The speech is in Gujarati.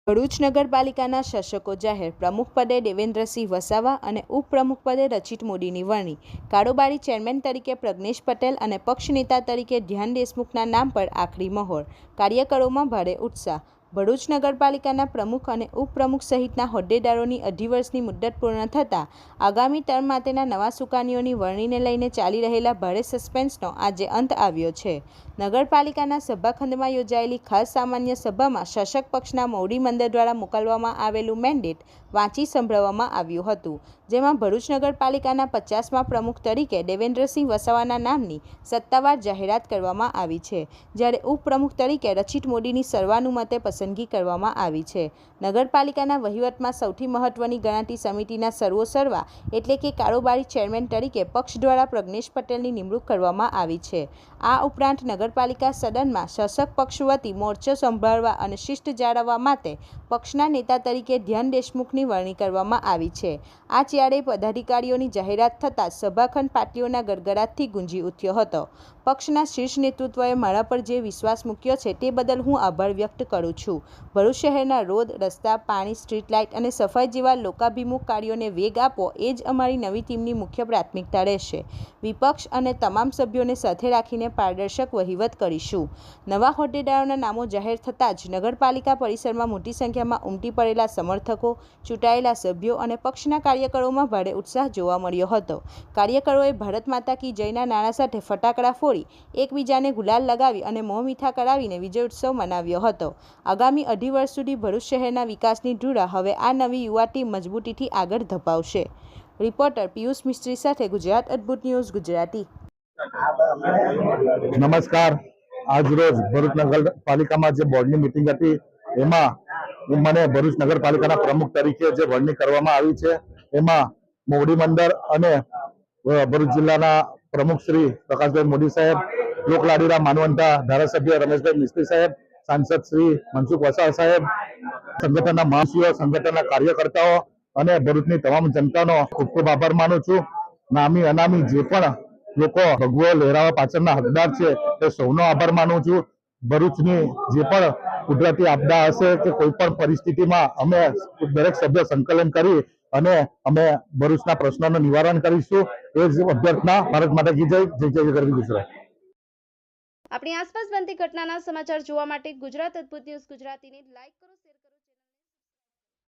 ભરૂચ નગરપાલિકાના શાસકો જાહેર. પ્રમુખ પદે દેવેન્દ્રસિંહ વસાવા અને ઉપપ્રમુખ પદે રચિત મોદીની વરણી. કારોબારી ચેરમેન તરીકે પ્રજ્ઞેશ પટેલ અને પક્ષ નેતા તરીકે ધ્યાન દેશમુખના નામ પર આખરી મહોર. કાર્યકરોમાં ભારે ઉત્સાહ. ભરૂચ નગરપાલિકાના પ્રમુખ અને ઉપપ્રમુખ સહિતના હોદ્દેદારોની 2.5 વર્ષની મુદ્દત પૂર્ણ થતાં આગામી ટર્મ માટેના નવા સુકાનીઓની વરણીને લઈને ચાલી રહેલા ભારે સસ્પેન્સનો આજે અંત આવ્યો છે. નગરપાલિકાના સભાખંડમાં યોજાયેલી ખાસ સામાન્ય સભામાં શાસક પક્ષના મૌડી મંડળ દ્વારા મોકલવામાં આવેલું મેન્ડેટ વાંચી સંભળાવવામાં આવ્યું હતું, જેમાં ભરૂચ નગરપાલિકાના 50મા પ્રમુખ તરીકે દેવેન્દ્રસિંહ વસાવાના નામની સત્તાવાર જાહેરાત કરવામાં આવી છે, જ્યારે ઉપપ્રમુખ તરીકે રચિત મોદીની સર્વાનુમતે પસંદગી કરવામાં આવી છે. નગરપાલિકાના વહીવટમાં સૌથી મહત્વની ગણાતી સમિતિના સર્વોસર્વા એટલે કે કારોબારી ચેરમેન તરીકે પક્ષ દ્વારા પ્રજ્ઞેશ પટેલની નિમણૂક કરવામાં આવી છે. આ ઉપરાંત નગરપાલિકા સદનમાં શાસક પક્ષ વતી મોરચો સંભાળવા અને શિસ્ત જાળવવા માટે પક્ષના નેતા તરીકે ધ્યાન દેશમુખની વરણી કરવામાં આવી છે. આ ચારેય પદાધિકારીઓની જાહેરાત થતાં સભાખંડ પાટીઓના ગડગડાટથી ગુંજી ઉઠ્યો હતો. પક્ષના શીર્ષ નેતૃત્વએ મારા પર જે વિશ્વાસ મૂક્યો છે તે બદલ હું આભાર વ્યક્ત કરું છું. ભરૂચ શહેરના રોડ, રસ્તા, પાણી, સ્ટ્રીટ લાઇટ અને સફાઈ જેવા લોકાભિમુખ કાર્યોને વેગ આપવો એ જ અમારી નવી ટીમની મુખ્ય પ્રાથમિકતા રહેશે. વિપક્ષ અને તમામ સભ્યોને સાથે રાખીને પારદર્શક વહીવટ કરીશું. નવા હોદ્દેદારોના નામો જાહેર થતાં જ નગરપાલિકા પરિસરમાં મોટી સંખ્યામાં ઉમટી પડેલા સમર્થકો, ચૂંટાયેલા સભ્યો અને પક્ષના કાર્યકરોમાં ભારે ઉત્સાહ જોવા મળ્યો હતો. કાર્યકરોએ ભારત માતા કી જયના નારા સાથે ફટાકડા ફોડી એકબીજાને ગુલાલ લગાવી અને મોં મીઠા કરાવીને વિજય ઉત્સવ મનાવ્યો હતો. આગામી 2.5 વર્ષ સુધી ભરૂચ શહેરના વિકાસની ધુરા હવે આ નવી યુવા ટીમ મજબૂતીથી આગળ ધપાવશે. રિપોર્ટર પિયુષ મિસ્ત્રી સાથે ગુજરાત અદ્ભુત ન્યૂઝ ગુજરાતી. નમસ્કાર. આજરોજ ભરૂચ નગરપાલિકામાં જે બોર્ડની મિટિંગ હતી એમાં મને ભરૂચ નગરપાલિકાના પ્રમુખ તરીકે જે વરણી કરવામાં આવી છે એમાં મોવડી મંડળ અને ભરૂચ જિલ્લાના પ્રમુખ શ્રી પ્રકાશભાઈ મોદી સાહેબ, લોકલાડીલા માનવંતા ધારાસભ્ય રમેશભાઈ મિસ્ત્રી સાહેબ, સાંસદ શ્રી મનસુખ વસાવા સાહેબ, સંગઠનના મહાસચિવો, સંગઠનના કાર્યકર્તાઓ અને ભરૂચની તમામ જનતાનો ખૂબ ખૂબ આભાર માનું છું. નામી અનામી જે પણ લોકો ભગવો લહેરાવા પાછળના હકદાર છે તે સૌનો આભાર માનું છું. ભરૂચની જે પણ કુદરતી આપદા હશે કે કોઈ પણ પરિસ્થિતિમાં અમે દરેક સભ્ય સંકલન કરી અને અમે ભરૂચના પ્રશ્નોનું નિવારણ કરીશું. એ જ અભ્યર્થના. ભારત માતા કી જય. જય જય ગરવી ગુજરાત. આપણી આસપાસ બનતી ઘટનાના સમાચાર જોવા માટે ગુજરાત અદ્ભુત ન્યૂઝ ગુજરાતીને લાઈક કરો, શેર કરો.